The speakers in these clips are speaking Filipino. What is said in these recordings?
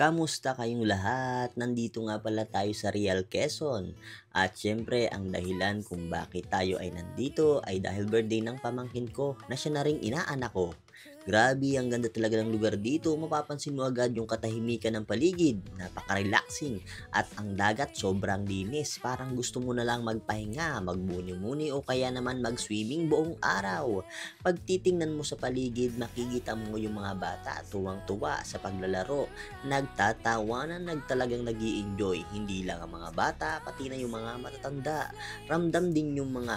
Kamusta kayong lahat? Nandito nga pala tayo sa Real Quezon. At syempre, ang dahilan kung bakit tayo ay nandito ay dahil birthday ng pamangkin ko na siya na ring inaanak ko. Grabe, ang ganda talaga ng lugar dito. Mapapansin mo agad yung katahimikan ng paligid. Napaka-relaxing. At ang dagat sobrang linis. Parang gusto mo na lang magpahinga, magmuni-muni o kaya naman mag-swimming buong araw. Pag titingnan mo sa paligid, makikita mo yung mga bata tuwang-tuwa sa paglalaro, nagtatawanan, talagang nag enjoy. Hindi lang ang mga bata, pati na yung mga matatanda. Ramdam din yung mga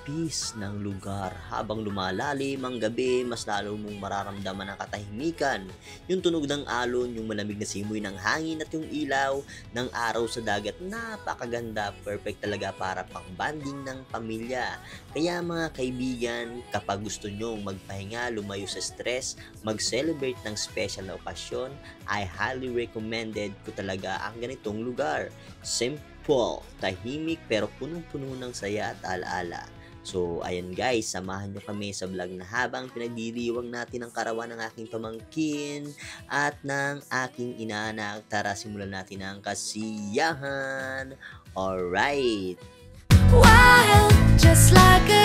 peace ng lugar. Habang lumalalim ang gabi, mas lalo mong mararamdaman ang katahimikan. Yung tunog ng alon, yung malamig na simoy ng hangin at yung ilaw ng araw sa dagat. Napakaganda, perfect talaga para pang banding ng pamilya. Kaya mga kaibigan, kapag gusto nyong magpahinga, lumayo sa stress, mag-celebrate ng special na okasyon, I highly recommended ko talaga ang ganitong lugar. Simple, tahimik pero punong-puno ng saya at alaala. So, ayan guys, samahan nyo kami sa vlog na habang pinagdiriwang natin ang karawan ng aking pamangkin at ng aking inaanak. Tara, simulan natin ang kasiyahan. Alright! Wild, just like a